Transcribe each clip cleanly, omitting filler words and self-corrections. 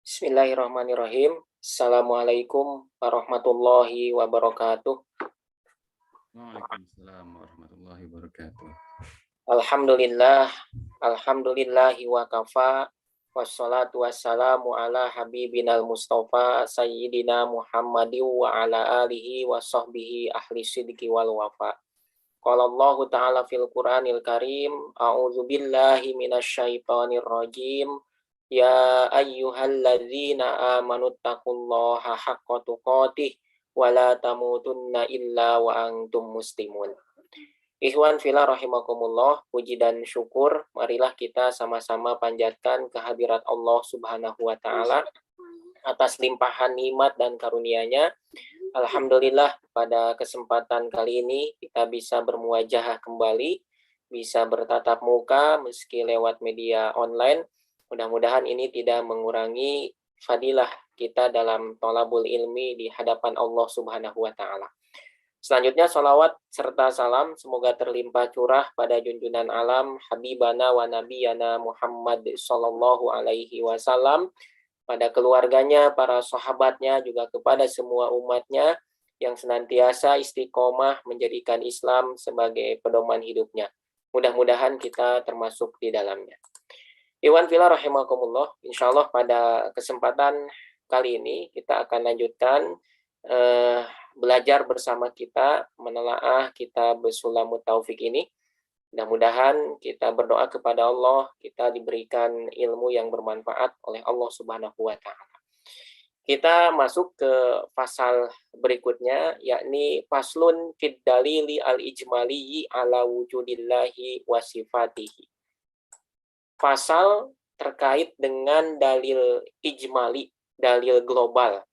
Bismillahirrahmanirrahim. Assalamualaikum warahmatullahi wabarakatuh. Waalaikumsalam warahmatullahi wabarakatuh. Alhamdulillahi wa kafa. Wassalatu wassalamu ala habibinal mustafa sayyidina Muhammadin wa ala alihi wa sahbihi ahli sidqi wal wafa. Qala Allah ta'ala fil Qur'anil Karim, a'udzu billahi minasyaitonir rajim. Ya ayyuhalladzina amanu taqullaha haqqa tuqatih wa la tamutunna illa wa antum muslimun. Ikhwan fillah rahimakumullah, puji dan syukur marilah kita sama-sama panjatkan kehadirat Allah Subhanahu wa taala atas limpahan nikmat dan karunia-Nya. Alhamdulillah pada kesempatan kali ini kita bisa bermuajahah kembali, bisa bertatap muka meski lewat media online. Mudah-mudahan ini tidak mengurangi fadilah kita dalam thalabul ilmi di hadapan Allah Subhanahu wa taala. Selanjutnya salawat serta salam semoga terlimpah curah pada junjungan alam habibana wa nabiyana Muhammad sallallahu alaihi wasallam, pada keluarganya, para sahabatnya, juga kepada semua umatnya yang senantiasa istiqomah menjadikan Islam sebagai pedoman hidupnya. Mudah-mudahan kita termasuk di dalamnya. Iwan fillah rahimakumullah, insyaallah pada kesempatan kali ini kita akan lanjutkan belajar bersama kita menelaah kitab Sulamut Taufik ini. Mudah-mudahan kita berdoa kepada Allah, kita diberikan ilmu yang bermanfaat oleh Allah Subhanahu wa taala. Kita masuk ke pasal berikutnya, yakni faslun fid dalili al-ijmali ala wujudillahi wa sifatihi. Pasal terkait dengan dalil ijmali, dalil global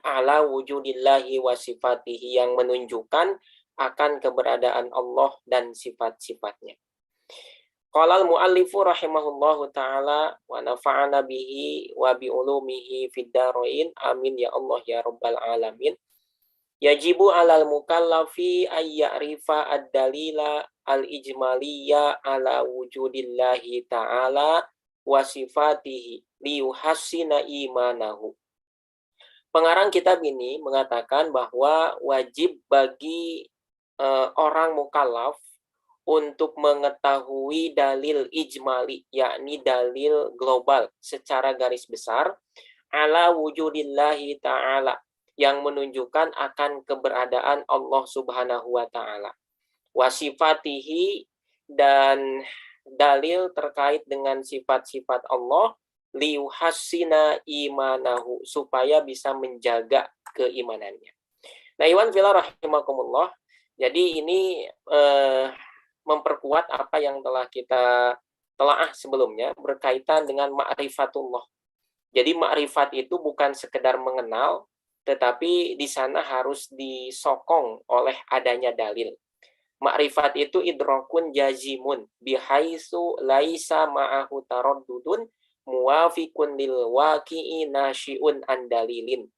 ala wujudillahi wa sifatihi, yang menunjukkan akan keberadaan Allah dan sifat-sifatnya. Qala al-muallifu rahimahullahu ta'ala wa nafa'ana bihi wa bi ulumihi fid darain, amin ya Allah ya rabbal alamin. Yajibu 'alal mukallafi ay ya'rifa ad-dalila al-ijmaliyya ala wujudillahi ta'ala wa sifatihi liyuhassina imanahu. Pengarang kitab ini mengatakan bahwa wajib bagi orang mukallaf untuk mengetahui dalil ijmali, yakni dalil global secara garis besar, ala wujudillahi ta'ala, yang menunjukkan akan keberadaan Allah Subhanahu wa ta'ala. Wasifatihi, dan dalil terkait dengan sifat-sifat Allah, liyuhassina imanahu, supaya bisa menjaga keimanannya. Nah, iwan fillah rahimakumullah, jadi ini memperkuat apa yang telah kita telaah sebelumnya berkaitan dengan ma'rifatullah. Jadi ma'rifat itu bukan sekedar mengenal, tetapi di sana harus disokong oleh adanya dalil. Ma'rifat itu idrakun jazimun bihaitsu laisa ma'ahu taraddudun muwafiqun lil waqi'i nasyi'un an dalilin.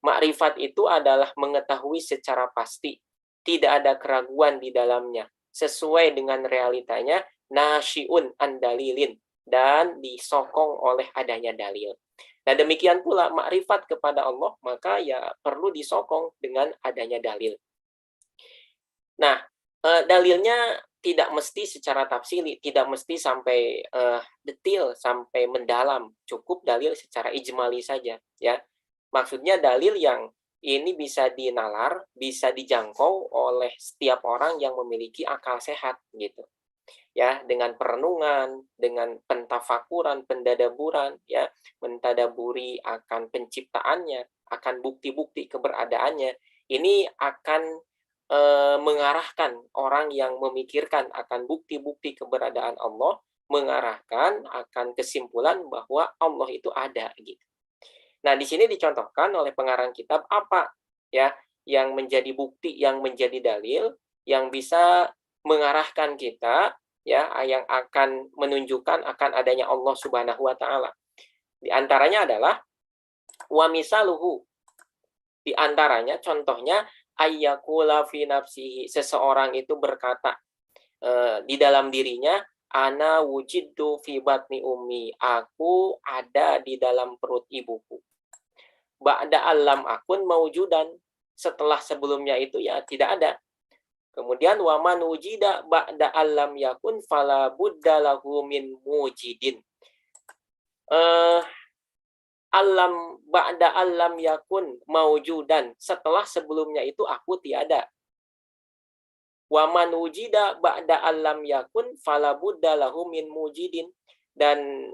Ma'rifat itu adalah mengetahui secara pasti, tidak ada keraguan di dalamnya, sesuai dengan realitanya, nasyi'un an dalilin, dan disokong oleh adanya dalil. Nah, demikian pula makrifat kepada Allah, maka ya perlu disokong dengan adanya dalil. Nah, dalilnya tidak mesti secara tafsili, tidak mesti sampai detail, sampai mendalam. Cukup dalil secara ijmali saja, ya. Maksudnya dalil yang ini bisa dinalar, bisa dijangkau oleh setiap orang yang memiliki akal sehat, gitu. Ya, dengan perenungan, dengan pentafakuran, pendadaburan, ya, mentadaburi akan penciptaannya, akan bukti-bukti keberadaannya, ini akan mengarahkan orang yang memikirkan akan bukti-bukti keberadaan Allah, mengarahkan akan kesimpulan bahwa Allah itu ada, gitu. Nah, di sini dicontohkan oleh pengarang kitab apa ya yang menjadi bukti, yang menjadi dalil, yang bisa mengarahkan kita, ya, yang akan menunjukkan akan adanya Allah Subhanahu wa taala. Di antaranya adalah wa misaluhu. Di antaranya contohnya ayyakula fi nafsihi, seseorang itu berkata di dalam dirinya, ana wujidtu fi batni ummi, aku ada di dalam perut ibuku. Ba'da alam akun maujudan, setelah sebelumnya itu ya tidak ada. Kemudian waman wujida ba'da alam yakun fala budda lahu min mujidin. Alam ba'da alam yakun maujudan, setelah sebelumnya itu aku tiada. Waman wujida ba'da alam yakun fala budda lahu min mujidin. Dan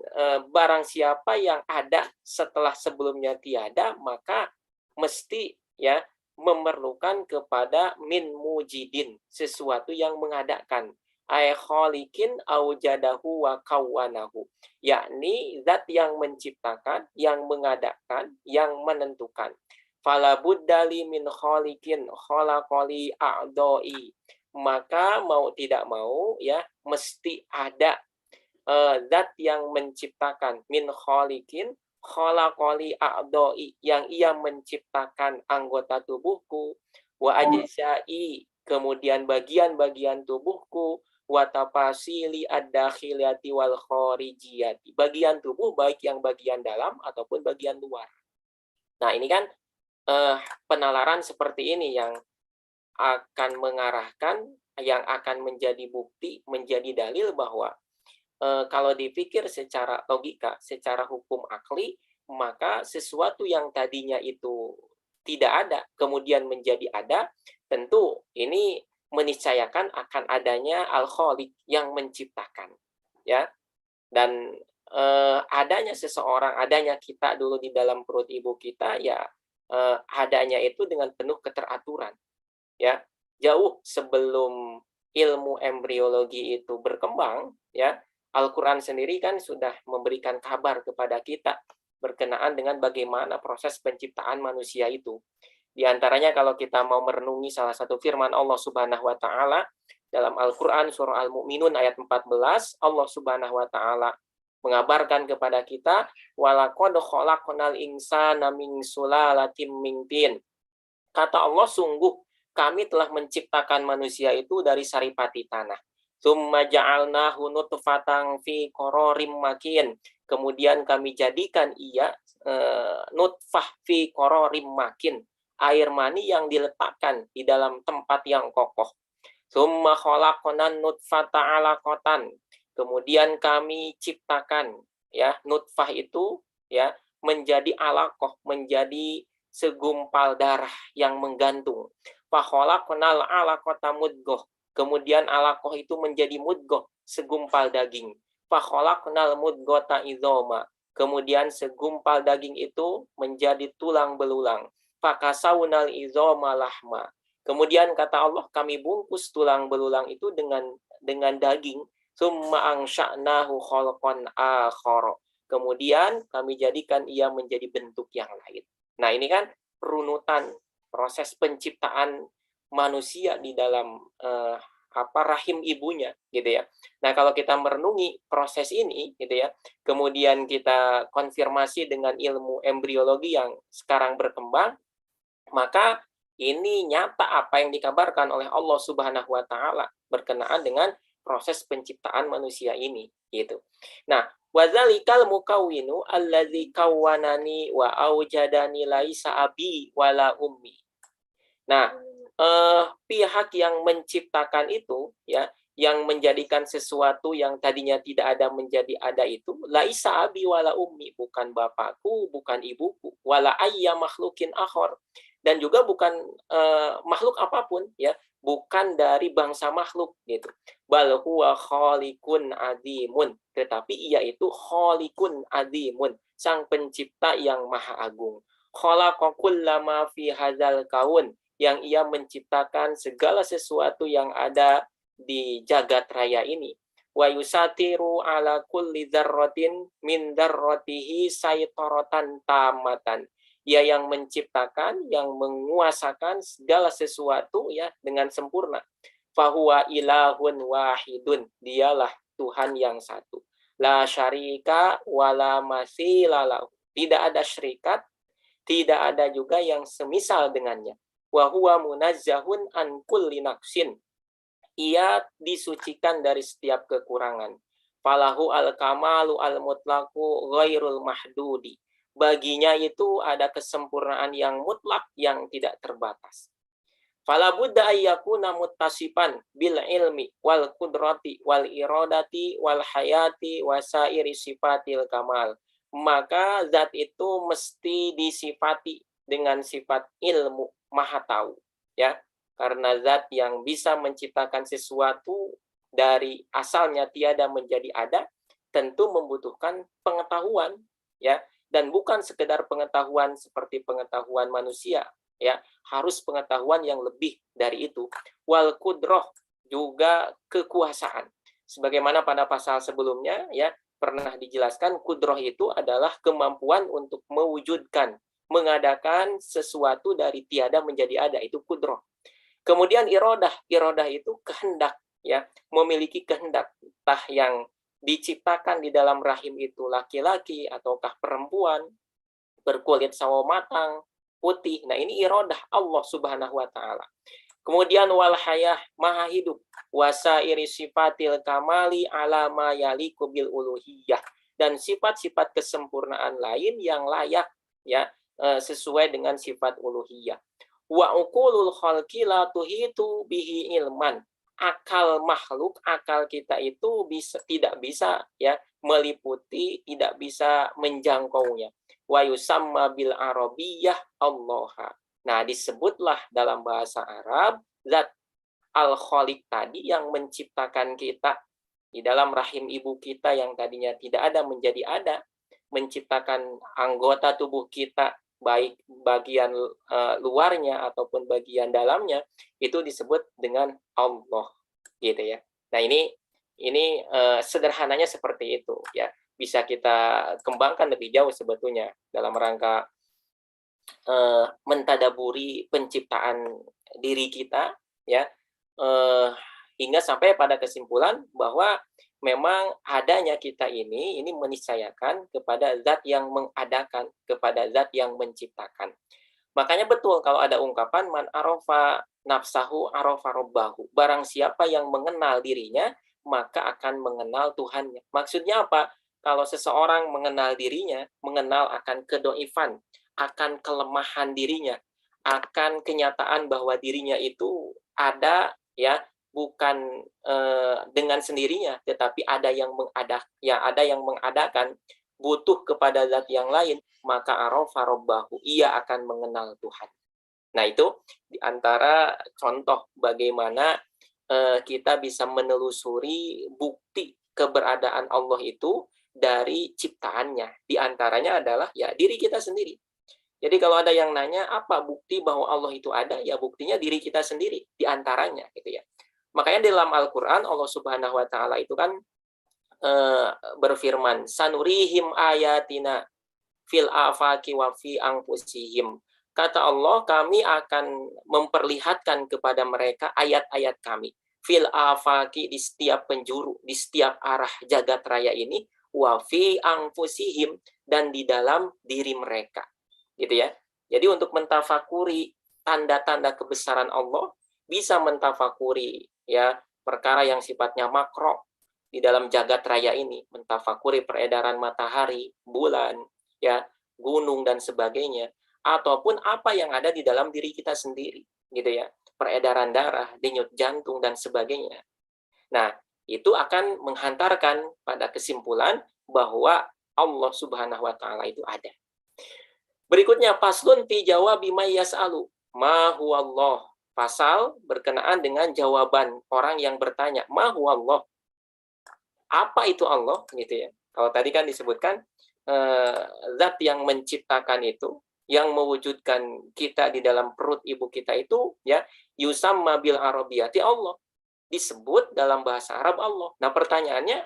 barang siapa yang ada setelah sebelumnya tiada, maka mesti ya memerlukan kepada min mujidin, sesuatu yang mengadakan. Ay khaliqin aujadahu wa kawwanahu, yakni zat yang menciptakan, yang mengadakan, yang menentukan. Fala buddali min khaliqin khalaqali a'dai, maka mau tidak mau ya mesti ada zat yang menciptakan, min khaliqin khalaqali a'dai, yang ia menciptakan anggota tubuhku, wa ajza'i, kemudian bagian-bagian tubuhku, wa tafasili ad-dakhiliyati wal kharijiyati, bagian tubuh baik yang bagian dalam ataupun bagian luar. Nah, ini kan penalaran seperti ini yang akan mengarahkan, yang akan menjadi bukti, menjadi dalil bahwa kalau dipikir secara logika, secara hukum akli, maka sesuatu yang tadinya itu tidak ada, kemudian menjadi ada, tentu ini meniscayakan akan adanya al-khaliq yang menciptakan, ya. Dan adanya seseorang, adanya kita dulu di dalam perut ibu kita, ya adanya itu dengan penuh keteraturan, ya. Jauh sebelum ilmu embriologi itu berkembang, ya. Al-Quran sendiri kan sudah memberikan kabar kepada kita berkenaan dengan bagaimana proses penciptaan manusia itu. Di antaranya kalau kita mau merenungi salah satu firman Allah Subhanahu wa taala dalam Al-Quran surah Al-Mu'minun ayat 14, Allah Subhanahu wa taala mengabarkan kepada kita, walaqad khalaqnal insana min sulalatin min tin. Kata Allah, sungguh kami telah menciptakan manusia itu dari saripati tanah. Tsumma ja'alnahu nutfatan fi qararim makin. Kemudian kami jadikan ia nutfah fi qararim makin, air mani yang diletakkan di dalam tempat yang kokoh. Tsumma khalaqnan nutfata 'alaqatan. Kemudian kami ciptakan ya nutfah itu ya menjadi alaqah, menjadi segumpal darah yang menggantung. Fa khalaqnal 'alaqata mudghah. Kemudian alaqah itu menjadi mudghah, segumpal daging. Fa khalaqnal mudghata idzama. Kemudian segumpal daging itu menjadi tulang belulang. Fa kasawnal idzama lahma. Kemudian kata Allah, kami bungkus tulang belulang itu dengan daging. Tsumma ansha'nahu khalqan akhar. Kemudian kami jadikan ia menjadi bentuk yang lain. Nah, ini kan runutan proses penciptaan manusia di dalam rahim ibunya, gitu ya. Nah, kalau kita merenungi proses ini, gitu ya, kemudian kita konfirmasi dengan ilmu embriologi yang sekarang berkembang, maka ini nyata apa yang dikabarkan oleh Allah Subhanahu wa taala berkenaan dengan proses penciptaan manusia ini, gitu. Nah, wazalikal mukawwinu allazi kawwanani wa aujadani laisa abi wala ummi. Nah, pihak yang menciptakan itu ya, yang menjadikan sesuatu yang tadinya tidak ada menjadi ada itu, laisa abi wala ummi, bukan bapakku, bukan ibuku, wala ayya makhlukin akhar, dan juga bukan makhluk apapun ya, bukan dari bangsa makhluk gitu. Bal huwa khaliqun azimun, tetapi ia itu khaliqun azimun, sang pencipta yang maha agung. Khalaqa kullama fi hadzal kaun, yang ia menciptakan segala sesuatu yang ada di jagat raya ini. Wa yusatiru ala kulli dzarratin min dzarratihi saytaratan tamatan. Ia yang menciptakan, yang menguasakan segala sesuatu ya dengan sempurna. Fahuwa ilahun wahidun, dialah Tuhan yang satu. La syarika wala masilalahu. Tidak ada syarikat, tidak ada juga yang semisal dengannya. Wa huwa munazzahun an kulli naqsin. Ia disucikan dari setiap kekurangan. falahu al-kamalu al-mutlaqu ghairul mahdudi. Baginya itu ada kesempurnaan yang mutlak yang tidak terbatas. Fala budda ayyakuna muttasifan bil ilmi wal qudrati wal iradati wal hayati wasairi sifatil kamal. Maka zat itu mesti disifati dengan sifat ilmu, maha tahu, ya. Karena zat yang bisa menciptakan sesuatu dari asalnya tiada menjadi ada tentu membutuhkan pengetahuan, ya, dan bukan sekedar pengetahuan seperti pengetahuan manusia, ya, harus pengetahuan yang lebih dari itu. Wal kudroh, juga kekuasaan. Sebagaimana pada pasal sebelumnya, ya, pernah dijelaskan kudroh itu adalah kemampuan untuk mewujudkan, mengadakan sesuatu dari tiada menjadi ada, itu kudroh. Kemudian irodah itu kehendak, ya, memiliki kehendak, entah yang diciptakan di dalam rahim itu laki-laki ataukah perempuan, berkulit sawo matang, putih. Nah, ini irodah Allah Subhanahu wa taala. Kemudian wal hayah, maha hidup, wasairi sifatil kamali ala ma yaliku bil uluhiyah, dan sifat-sifat kesempurnaan lain yang layak, ya, sesuai dengan sifat uluhiyah. Wa uqulul khalqi la tuhitu bihi ilman. Akal makhluk, akal kita itu tidak bisa, ya, meliputi, tidak bisa menjangkaunya. Wa yusamma bil arabiyyah Allah. Nah, disebutlah dalam bahasa Arab zat al-khaliq tadi yang menciptakan kita di dalam rahim ibu kita yang tadinya tidak ada menjadi ada, menciptakan anggota tubuh kita baik bagian luarnya ataupun bagian dalamnya, itu disebut dengan Allah, gitu ya. Nah, ini sederhananya seperti itu, ya. Bisa kita kembangkan lebih jauh sebetulnya dalam rangka mentadaburi penciptaan diri kita, ya, hingga sampai pada kesimpulan bahwa memang adanya kita ini meniscayakan kepada zat yang mengadakan, kepada zat yang menciptakan. Makanya betul kalau ada ungkapan man arafa nafsahu arafa rabbahu. Barang siapa yang mengenal dirinya, maka akan mengenal Tuhannya. Maksudnya apa? Kalau seseorang mengenal dirinya, mengenal akan kedoifan, akan kelemahan dirinya, akan kenyataan bahwa dirinya itu ada, ya, bukan dengan sendirinya, tetapi ada yang mengadakan, butuh kepada zat yang lain, maka arafa rabbahu, ia akan mengenal Tuhan. Nah, itu diantara contoh bagaimana kita bisa menelusuri bukti keberadaan Allah itu dari ciptaannya. Di antaranya adalah, ya, diri kita sendiri. Jadi kalau ada yang nanya apa bukti bahwa Allah itu ada, ya buktinya diri kita sendiri di antaranya, gitu ya. Makanya dalam Al-Qur'an Allah Subhanahu wa taala itu kan berfirman, sanurihim ayatina fil afaqi wa fi anfusihim. Kata Allah, kami akan memperlihatkan kepada mereka ayat-ayat kami. Fil afaqi, di setiap penjuru, di setiap arah jagat raya ini, wa fi anfusihim, dan di dalam diri mereka. Gitu ya. Jadi untuk mentafakuri tanda-tanda kebesaran Allah, bisa mentafakuri, ya, perkara yang sifatnya makro di dalam jagat raya ini, mentafakuri peredaran matahari, bulan, ya, gunung dan sebagainya, ataupun apa yang ada di dalam diri kita sendiri, gitu ya, peredaran darah, denyut jantung dan sebagainya. Nah, itu akan menghantarkan pada kesimpulan bahwa Allah Subhanahu wa taala itu ada. Berikutnya, paslun fi jawabi may yas'alu ma huwallah. Pasal berkenaan dengan jawaban orang yang bertanya, ma huwallah. Apa itu Allah, gitu ya. Kalau tadi kan disebutkan zat yang menciptakan itu, yang mewujudkan kita di dalam perut ibu kita itu, ya, yusamma bil arabiyati Allah. Disebut dalam bahasa Arab Allah. Nah, pertanyaannya,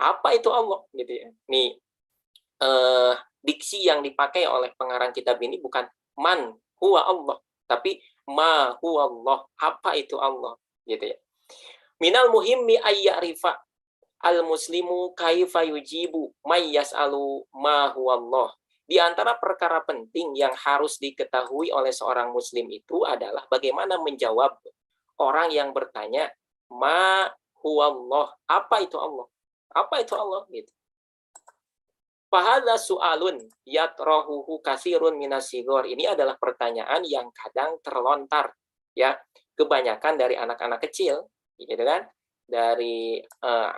apa itu Allah, gitu ya. Nih, diksi yang dipakai oleh pengarang kitab ini bukan man huwa Allah, tapi ma huwa Allah, apa itu Allah, gitu ya. Minal muhimmi ayyarifa al muslimu kaifa yujibu may yas'alu ma huwa Allah. Di antara perkara penting yang harus diketahui oleh seorang muslim itu adalah bagaimana menjawab orang yang bertanya ma huwa Allah, apa itu Allah. Apa itu Allah gitu. Fahadza su'alun yatrahuhu katsirun minasigor. Ini adalah pertanyaan yang kadang terlontar ya, kebanyakan dari anak-anak kecil gitu kan. Dari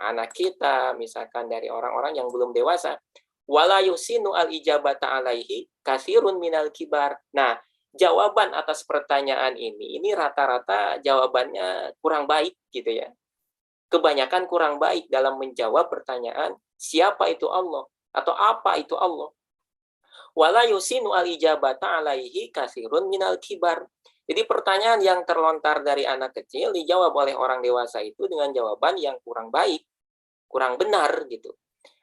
anak kita, misalkan dari orang-orang yang belum dewasa. Wala yusinu al-ijabata alaihi katsirun minal kibar. Nah, jawaban atas pertanyaan ini rata-rata jawabannya kurang baik gitu ya. Kebanyakan kurang baik dalam menjawab pertanyaan siapa itu Allah atau apa itu Allah. Wala yusinu al-ijabata alaihi katsirun minal kibar. Jadi pertanyaan yang terlontar dari anak kecil dijawab oleh orang dewasa itu dengan jawaban yang kurang baik, kurang benar gitu.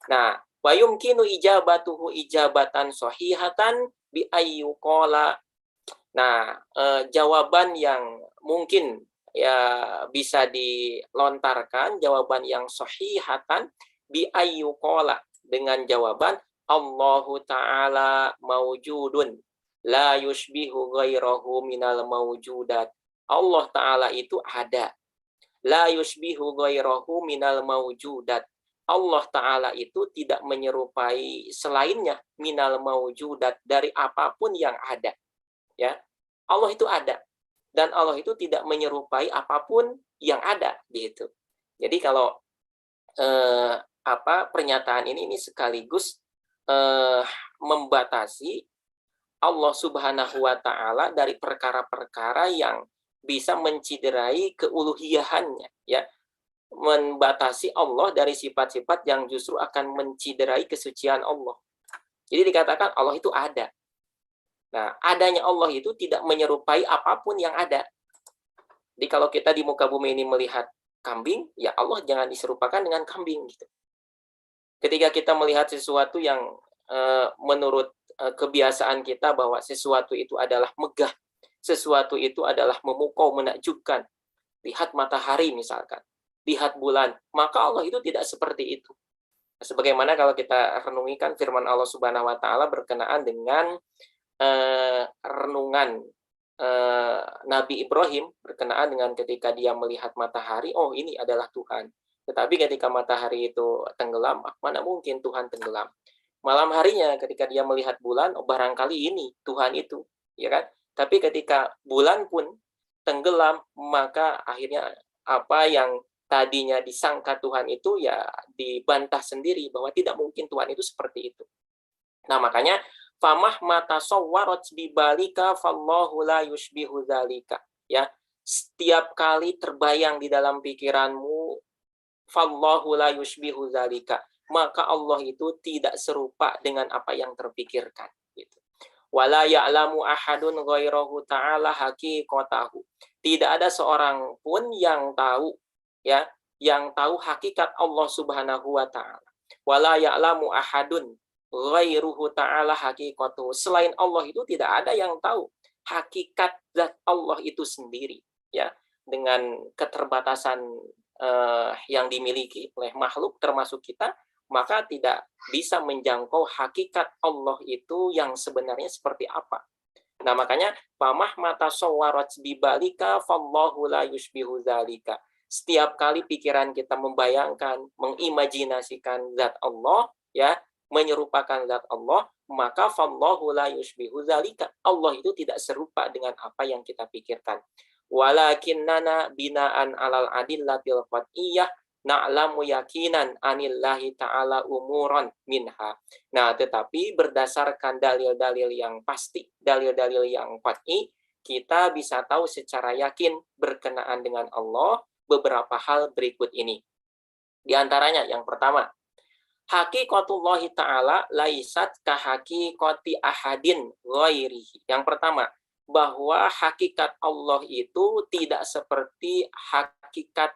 Nah, wa yumkinu ijabatuhu ijabatan sahihatan bi ayyuqala. Nah, jawaban yang mungkin ya bisa dilontarkan, jawaban yang sahihatan bi ayyuqala, dengan jawaban Allahu ta'ala maujudun la yushbihu ghairahu minal maujudat. Allah ta'ala itu ada. La yushbihu ghairahu minal maujudat. Allah ta'ala itu tidak menyerupai selainnya minal maujudat, dari apapun yang ada. Ya, Allah itu ada. Dan Allah itu tidak menyerupai apapun yang ada gitu. Jadi kalau pernyataan ini sekaligus membatasi Allah Subhanahu wa taala dari perkara-perkara yang bisa menciderai keuluhiyahannya ya. Membatasi Allah dari sifat-sifat yang justru akan menciderai kesucian Allah. Jadi dikatakan Allah itu ada. Nah, adanya Allah itu tidak menyerupai apapun yang ada. Jadi kalau kita di muka bumi ini melihat kambing, ya Allah jangan diserupakan dengan kambing gitu. Ketika kita melihat sesuatu yang menurut kebiasaan kita bahwa sesuatu itu adalah megah, sesuatu itu adalah memukau, menakjubkan. Lihat matahari misalkan, lihat bulan, maka Allah itu tidak seperti itu. Sebagaimana kalau kita renungikan firman Allah Subhanahu wa taala berkenaan dengan renungan Nabi Ibrahim berkenaan dengan ketika dia melihat matahari, oh ini adalah Tuhan. Tetapi ketika matahari itu tenggelam, mana mungkin Tuhan tenggelam. Malam harinya ketika dia melihat bulan, oh barangkali ini Tuhan itu, ya kan? Tapi ketika bulan pun tenggelam, maka akhirnya apa yang tadinya disangka Tuhan itu ya dibantah sendiri bahwa tidak mungkin Tuhan itu seperti itu. Nah, makanya famah mata sawwarat bibalika fallahu la yushbihu dzalika. Ya, setiap kali terbayang di dalam pikiranmu fallahu la yushbihu dzalika, maka Allah itu tidak serupa dengan apa yang terpikirkan gitu. Wala ya'lamu ahadun ghairahu ta'ala haqiqatahu. Tidak ada seorang pun yang tahu ya, yang tahu hakikat Allah Subhanahu wa taala. Wala ya'lamu ahadun ghairuhu ta'ala haqiqatuhu. Selain Allah itu tidak ada yang tahu hakikat zat Allah itu sendiri ya, dengan keterbatasan yang dimiliki oleh makhluk termasuk kita, maka tidak bisa menjangkau hakikat Allah itu yang sebenarnya seperti apa. Nah, makanya pamah mata sawarat bibalika fallahu la yushbihu dzalika. Setiap kali pikiran kita membayangkan, mengimajinasikan zat Allah ya, menyerupakan zat Allah, maka fallahu la yushbihu dzalika. Allah itu tidak serupa dengan apa yang kita pikirkan. Walakinnana binaan alal adillatil qat'iyyah na'lamu yakinan anillahi ta'ala umuran minha. Nah, tetapi berdasarkan dalil-dalil yang pasti, dalil-dalil yang qat'i, kita bisa tahu secara yakin berkenaan dengan Allah beberapa hal berikut ini. Di antaranya yang pertama, haqiqatullahi ta'ala laisat kahaqiqati ahadin ghairihi. Yang pertama, bahwa hakikat Allah itu tidak seperti hakikat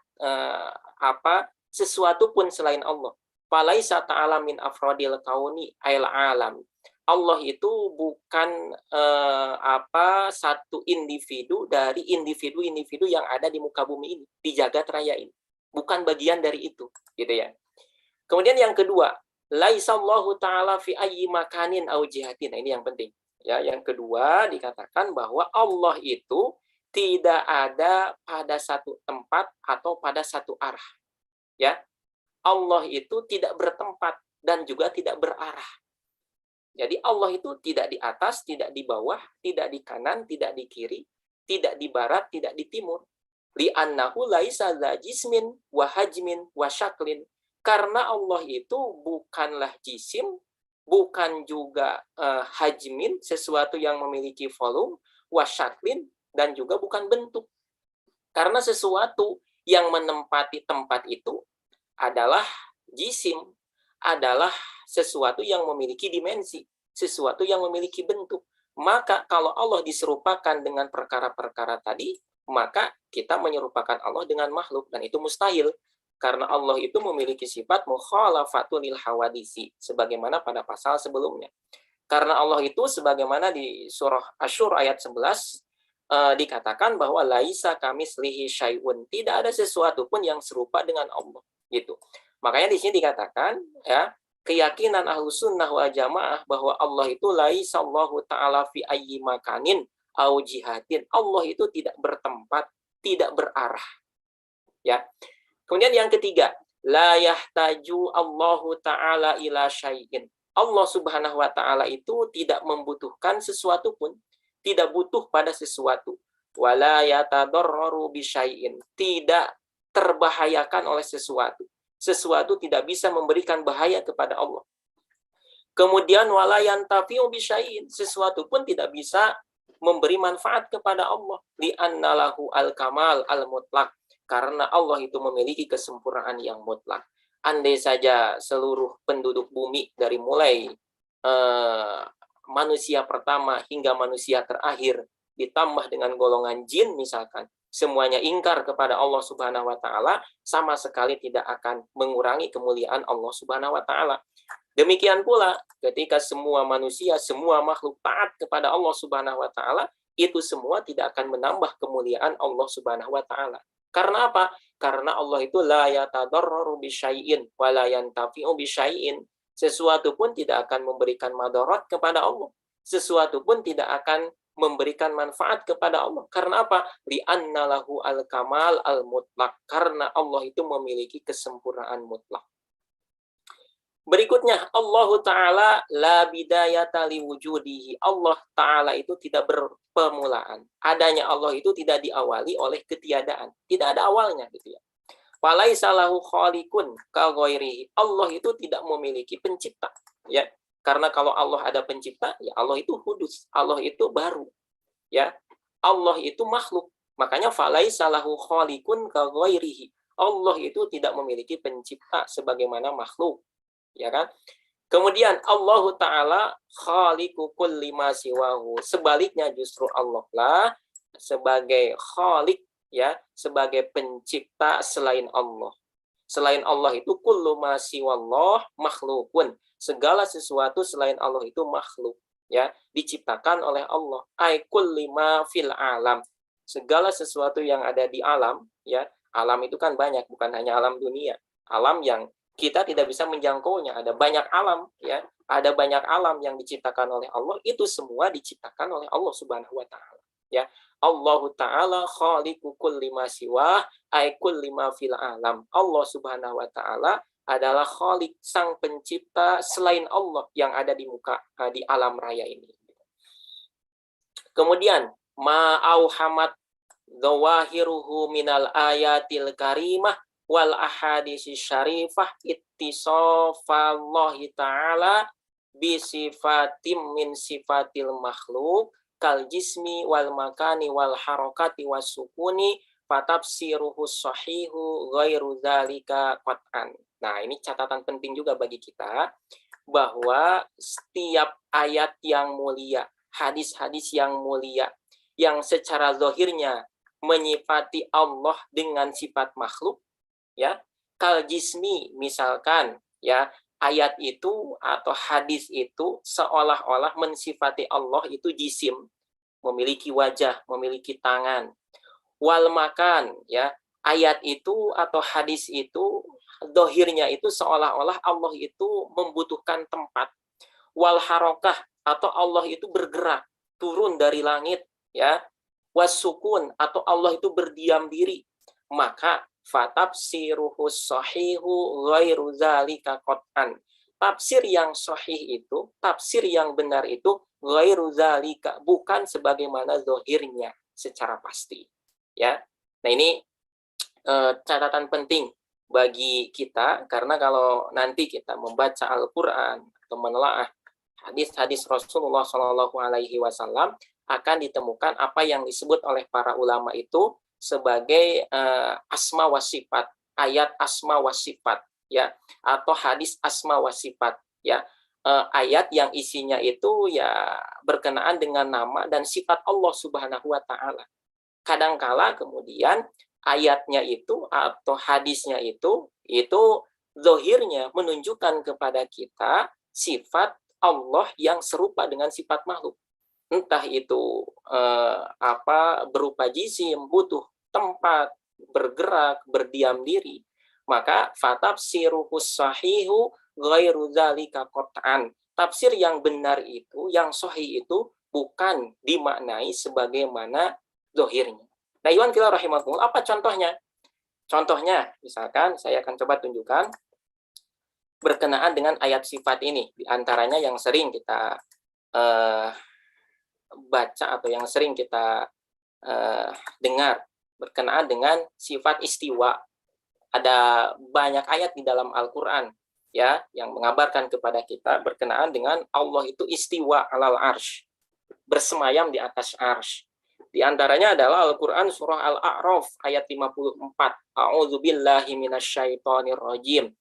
sesuatu pun selain Allah. Falaisa ta'ala min afrodil kauni ail alam. Allah itu bukan satu individu dari individu-individu yang ada di muka bumi ini, di jagat raya ini. Bukan bagian dari itu, gitu ya. Kemudian yang kedua, laisallahu ta'ala fi ayyi makanin au jihatin. Nah, ini yang penting. Ya, yang kedua dikatakan bahwa Allah itu tidak ada pada satu tempat atau pada satu arah. Ya. Allah itu tidak bertempat dan juga tidak berarah. Jadi Allah itu tidak di atas, tidak di bawah, tidak di kanan, tidak di kiri, tidak di barat, tidak di timur. Li'annahu laisa dza jismin wa hajmin wa syaklin. Karena Allah itu bukanlah jisim, bukan juga hajmin, sesuatu yang memiliki volume, wa syaklin, dan juga bukan bentuk. Karena sesuatu yang menempati tempat itu adalah jisim, adalah sesuatu yang memiliki dimensi, sesuatu yang memiliki bentuk. Maka kalau Allah diserupakan dengan perkara-perkara tadi, maka kita menyerupakan Allah dengan makhluk, dan itu mustahil. Karena Allah itu memiliki sifat mukhalafatul lil hawadisi, sebagaimana pada pasal sebelumnya. Karena Allah itu sebagaimana di surah Asy-Syura ayat 11, dikatakan bahwa laisa kamislihi syai'un, tidak ada sesuatu pun yang serupa dengan Allah, gitu. Makanya di sini dikatakan ya, keyakinan Ahlus Sunnah wal Jamaah bahwa Allah itu laisa Allahu taala fi ayyi makanin au jihatin. Allah itu tidak bertempat, tidak berarah. Ya. Kemudian yang ketiga, la yahtaju Allahu taala ila syai'in. Allah Subhanahu wa taala itu tidak membutuhkan sesuatu pun, tidak butuh pada sesuatu. Wala yatadarraru bi syai'in, tidak terbahayakan oleh sesuatu. Sesuatu tidak bisa memberikan bahaya kepada Allah. Kemudian wala yantafi'u bi syai'in, sesuatu pun tidak bisa memberi manfaat kepada Allah. Li'anna lahu al-kamal al-mutlaq, karena Allah itu memiliki kesempurnaan yang mutlak. Andai saja seluruh penduduk bumi dari mulai manusia pertama hingga manusia terakhir ditambah dengan golongan jin misalkan, semuanya ingkar kepada Allah Subhanahu wa taala, sama sekali tidak akan mengurangi kemuliaan Allah Subhanahu wa taala. Demikian pula ketika semua manusia, semua makhluk taat kepada Allah Subhanahu wa taala, itu semua tidak akan menambah kemuliaan Allah Subhanahu wa taala. Karena apa? Karena Allah itu la yatadarraru bi syai'in wa la yantafi'u bi syai'in. Sesuatu pun tidak akan memberikan madarat kepada Allah. Sesuatu pun tidak akan memberikan manfaat kepada Allah. Karena apa? Li'anna lahu al-kamal al-mutlaq. Karena Allah itu memiliki kesempurnaan mutlak. Berikutnya, Allah Ta'ala la bidayata liwujudihi. Allah Ta'ala itu tidak berpermulaan. Adanya Allah itu tidak diawali oleh ketiadaan. Tidak ada awalnya gitu ya. Falaisa lahu khaliqun ka ghairihi. Allah itu tidak memiliki pencipta, ya. Karena kalau Allah ada pencipta, ya Allah itu hudus, Allah itu baru, ya. Allah itu makhluk. Makanya falaisa lahu khaliqun ka ghairihi. Allah itu tidak memiliki pencipta sebagaimana makhluk, ya kan? Kemudian Allah Ta'ala khaliqu kulli ma siwahu. Sebaliknya justru Allah lah sebagai khaliq, ya, sebagai pencipta selain Allah. Selain Allah itu kullu ma siwallah makhlukun. Segala sesuatu selain Allah itu makhluk, ya, diciptakan oleh Allah. Ai kulli ma fil alam. Segala sesuatu yang ada di alam, ya. Alam itu kan banyak, bukan hanya alam dunia. Alam yang kita tidak bisa menjangkaunya. Ada banyak alam, ya. Ada banyak alam yang diciptakan oleh Allah, itu semua diciptakan oleh Allah Subhanahu wa taala, ya. Allah Ta'ala khaliqu kulli ma siwah ay kulli ma fil alam. Allah Subhanahu wa taala adalah khaliq, sang pencipta selain Allah yang ada di di alam raya ini. Kemudian ma auhamat dhawahiruhu minal ayatil karimah wal ahaditsi syarifah ittisafallahi ta'ala bi sifatim min sifatil makhluk kal jismi wal makani wal harakati was sukuni fatafsiruhu sahihu ghairu dzalika qat'an. Nah, ini catatan penting juga bagi kita bahwa setiap ayat yang mulia, hadis-hadis yang mulia yang secara zahirnya menyifati Allah dengan sifat makhluk, ya, kal jismi misalkan, ya, ayat itu atau hadis itu seolah-olah mensifati Allah itu jisim, memiliki wajah, memiliki tangan. Wal makan, ya, ayat itu atau hadis itu dohirnya itu seolah-olah Allah itu membutuhkan tempat. Wal harokah, atau Allah itu bergerak, turun dari langit, ya. Was sukun, atau Allah itu berdiam diri. Maka fatafsiruhus sahihu ghairu dzalika qat'an. Tafsir yang sahih itu, tafsir yang benar itu ghairu dzalika, bukan sebagaimana zahirnya secara pasti. Ya. Nah, ini catatan penting bagi kita, karena kalau nanti kita membaca Al-Qur'an atau menelaah hadis-hadis Rasulullah Shallallahu alaihi wasallam, akan ditemukan apa yang disebut oleh para ulama itu sebagai asma wa sifat, ayat asma wa sifat, ya, atau hadis asma wa sifat, ya. Ayat yang isinya itu ya berkenaan dengan nama dan sifat Allah Subhanahu wa taala. Kadangkala kemudian ayatnya itu atau hadisnya itu zahirnya menunjukkan kepada kita sifat Allah yang serupa dengan sifat makhluk. Entah itu berupa jisim, butuh tempat, bergerak, berdiam diri. Maka fatafsiruhus sahihu ghairu dzalika qat'an. Tafsir yang benar itu, yang sahih itu bukan dimaknai sebagaimana zahirnya. Nah, iwan fillah rahimakumullah, apa contohnya? Contohnya, misalkan saya akan coba tunjukkan berkenaan dengan ayat sifat ini. Di antaranya yang sering kita baca atau yang sering kita dengar berkenaan dengan sifat istiwa. Ada banyak ayat di dalam Al-Qur'an, ya, yang mengabarkan kepada kita berkenaan dengan Allah itu istiwa alal arsh, bersemayam di atas arsh. Di antaranya adalah Al-Qur'an surah Al-A'raf ayat 54. A'udzubillahi minasyaitonir rajim.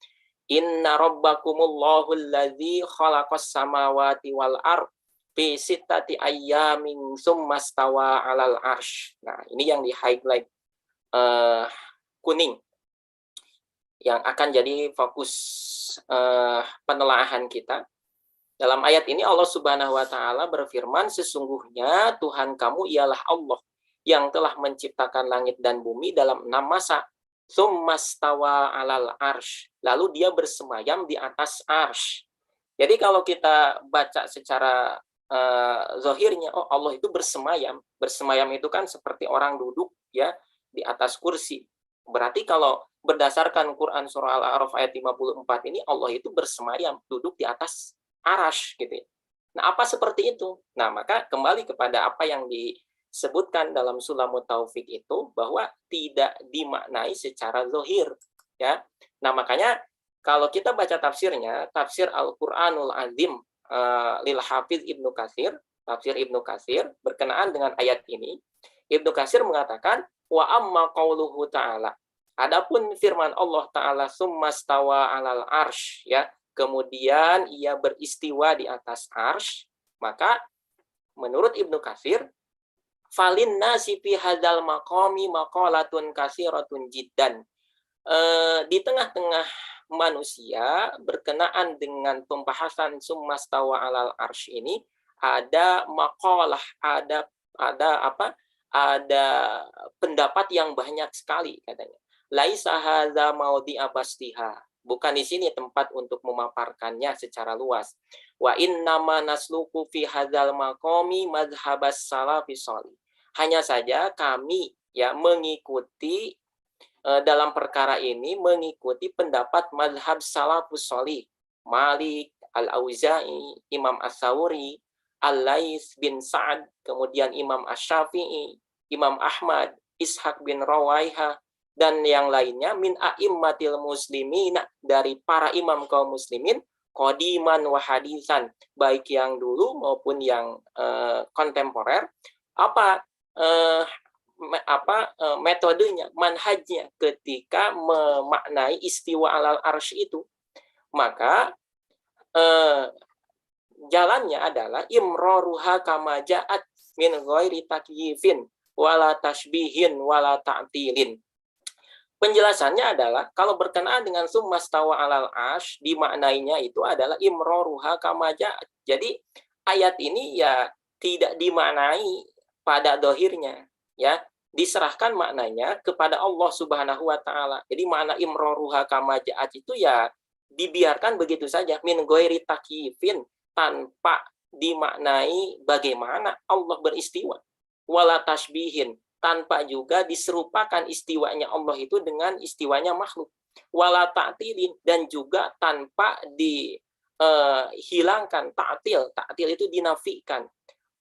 Inna rabbakumullahu allazi khalaqas samawati wal ard fi sittati ayyamin tsumma stawa 'alal arsh. Nah, ini yang di-highlight kuning, yang akan jadi fokus penelaahan kita. Dalam ayat ini Allah Subhanahu wa taala berfirman, sesungguhnya Tuhan kamu ialah Allah yang telah menciptakan langit dan bumi dalam 6 masa. Tsumma stawa 'alal arsh. Lalu dia bersemayam di atas arsh. Jadi kalau kita baca secara zahirnya, oh Allah itu bersemayam. Bersemayam itu kan seperti orang duduk, ya, di atas kursi. Berarti kalau berdasarkan Quran surah Al-A'raf ayat 54 ini, Allah itu bersemayam, duduk di atas arash, gitu ya. Nah, apa seperti itu? Nah, maka kembali kepada apa yang disebutkan dalam Sulamut Taufik itu, bahwa tidak dimaknai secara zahir, ya. Nah, makanya kalau kita baca tafsirnya, tafsir Al-Qur'anul Azim lil Hafiz Ibnu Katsir, tafsir Ibnu Katsir berkenaan dengan ayat ini, Ibnu Katsir mengatakan, wa amma qauluhu ta'ala, adapun firman Allah Ta'ala, summa stawa 'alal arsh, ya, kemudian ia beristiwa di atas arsh, maka menurut Ibnu Katsir, falin nasi fi hadzal maqami maqalatun katsiratun jiddan. Di tengah-tengah manusia berkenaan dengan pembahasan summa stawa 'alal arsh ini ada maqalah, ada pendapat yang banyak sekali, katanya. Laisa hadza maudhi'a bastiha. Bukan di sini tempat untuk memaparkannya secara luas. Wa innama nasluku fi hadzal maqami madhhabas salafis shalih. Hanya saja kami, ya, mengikuti dalam perkara ini mengikuti pendapat madhab salafus shalih, Malik, Al-Auza'i, Imam As-Sawri, Al-Laits bin Sa'ad, kemudian Imam Asy-Syafi'i, Imam Ahmad, Ishaq bin Rawaiha, dan yang lainnya min a'immatil muslimin, dari para imam kaum muslimin, qadiman wa hadisan, baik yang dulu maupun yang kontemporer. Metodenya, manhajnya ketika memaknai istiwa alal arsy itu, maka jalannya adalah imroruha kama ja'at min ghairi takyifin wala tashbihin wala ta'tilin. Penjelasannya adalah kalau berkenaan dengan summa stawa alal arsh, dimaknainya itu adalah imroruha kama ja'at. Jadi ayat ini ya tidak dimaknai pada dohirnya, ya, diserahkan maknanya kepada Allah Subhanahu wa taala. Jadi makna imroruha kama ja'at itu ya dibiarkan begitu saja, min ghairi takyifin, tanpa dimaknai bagaimana Allah beristiwa, wala tashbihin, tanpa juga diserupakan istiwanya Allah itu dengan istiwanya makhluk. Wala ta'tilin, dan juga tanpa dihilangkan ta'til. Ta'til itu dinafikan.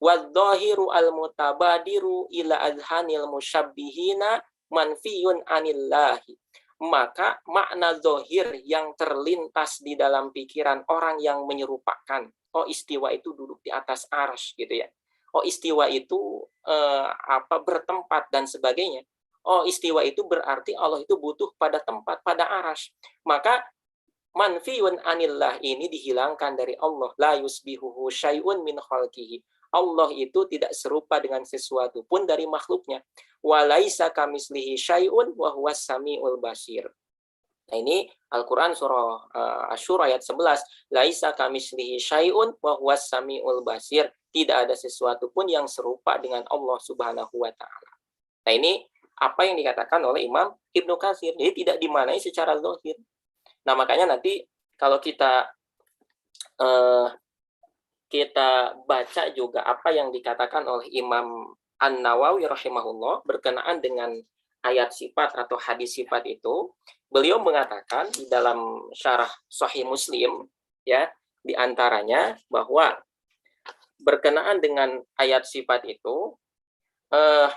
Wadzahiru al-mutabadiru ila adhanil musyabbihina manfiyun anillahi. Maka makna zahir yang terlintas di dalam pikiran orang yang menyerupakan, oh istiwa itu duduk di atas arsy gitu ya. Oh istiwa itu bertempat dan sebagainya. Oh istiwa itu berarti Allah itu butuh pada tempat, pada arsy. Maka manfiyun anillah ini dihilangkan dari Allah. La yusbihuhu syai'un min khalqihi. Allah itu tidak serupa dengan sesuatu pun dari makhluknya. Walaisa kamislihi syai'un wa huwas samiul basir. Nah ini Al-Quran surah Asy-Syura ayat 11. Laisa kamislihi syai'un wa huwas samiul basir. Tidak ada sesuatu pun yang serupa dengan Allah Subhanahu wa taala. Nah ini apa yang dikatakan oleh Imam Ibnu Katsir. Jadi tidak dimaknai secara zahir. Nah makanya nanti kalau kita baca juga apa yang dikatakan oleh Imam An-Nawawi rahimahullah berkenaan dengan ayat sifat atau hadis sifat itu, beliau mengatakan di dalam syarah Sahih Muslim ya, di antaranya bahwa berkenaan dengan ayat sifat itu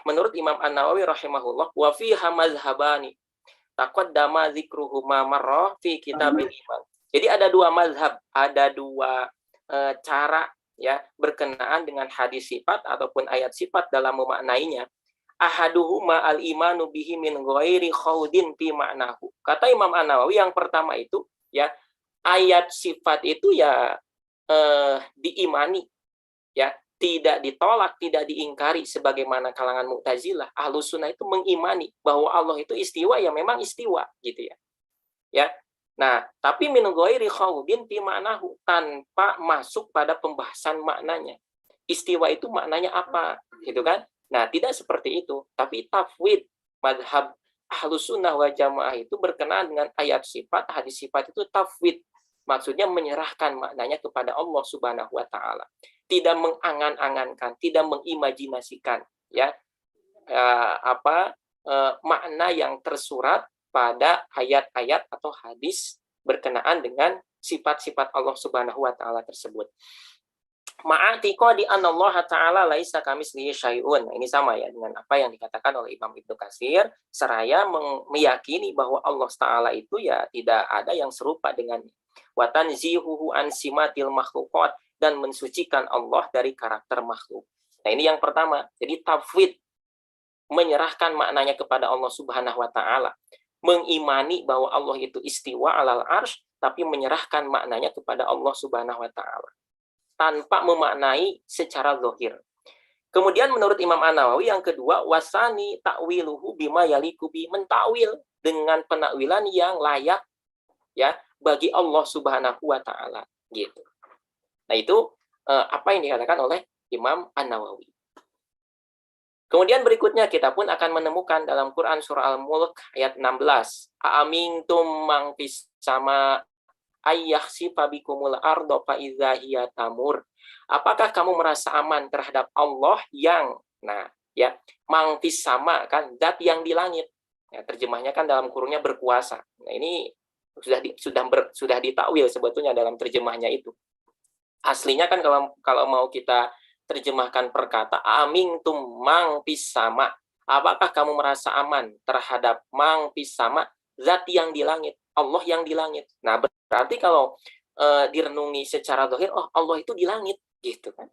menurut Imam An-Nawawi rahimahullah wa fiha mazhabani taqaddama dzikruhuma marra fi kitabil iman. Jadi ada dua mazhab, ada dua cara ya berkenaan dengan hadis sifat ataupun ayat sifat dalam memaknainya. Ahaduhuma al-imanu bihi min ghairi khaudin fi ma'nahu. Kata Imam An-Nawawi yang pertama itu ya, ayat sifat itu ya diimani ya, tidak ditolak, tidak diingkari sebagaimana kalangan Mu'tazilah. Ahlus Sunnah itu mengimani bahwa Allah itu istiwa ya memang istiwa gitu ya. Ya. Nah, tapi min ghairi khaudin fi ma'nahu, tanpa masuk pada pembahasan maknanya. Istiwa itu maknanya apa, gitu kan? Nah, tidak seperti itu, tapi tafwid mazhab Ahlus Sunnah wal Jamaah itu berkenaan dengan ayat sifat, hadis sifat itu tafwid. Maksudnya menyerahkan maknanya kepada Allah Subhanahu wa taala. Tidak mengangan-angankan, tidak mengimajinasikan ya. Makna yang tersurat pada ayat-ayat atau hadis berkenaan dengan sifat-sifat Allah Subhanahu wa taala tersebut. Ma'atiqadi anallaha ta'ala laisa kamitslihi syai'un. Nah, ini sama ya dengan apa yang dikatakan oleh Imam Ibnu Katsir, seraya meyakini bahwa Allah taala itu ya tidak ada yang serupa dengannya. Wa tanzihuhu an simatil makhluqat, dan mensucikan Allah dari karakter makhluk. Nah, ini yang pertama. Jadi tafwid, menyerahkan maknanya kepada Allah Subhanahu wa taala. Mengimani bahwa Allah itu istiwa alal arsy, tapi menyerahkan maknanya kepada Allah Subhanahu wa taala tanpa memaknai secara zahir. Kemudian menurut Imam An-Nawawi yang kedua, wasani ta'wiluhu bima yaliku bi, mentakwil dengan penakwilan yang layak ya bagi Allah Subhanahu wa taala gitu. Nah, itu apa yang dikatakan oleh Imam An-Nawawi. Kemudian berikutnya kita pun akan menemukan dalam Quran surah Al-Mulk ayat 16. Aamintum man fis sama ayyahsifa bikumul ardo fa idza hiya tamur. Apakah kamu merasa aman terhadap Allah yang man fis sama, kan zat yang di langit. Ya, terjemahnya kan dalam kurungnya berkuasa. Nah, ini sudah ditakwil sebetulnya dalam terjemahnya itu. Aslinya kan kalau mau kita terjemahkan perkata amintum mang fis sama, apakah kamu merasa aman terhadap mang fis sama, zat yang di langit, Allah yang di langit. Nah, berarti kalau direnungi secara zahir, oh Allah itu di langit gitu kan.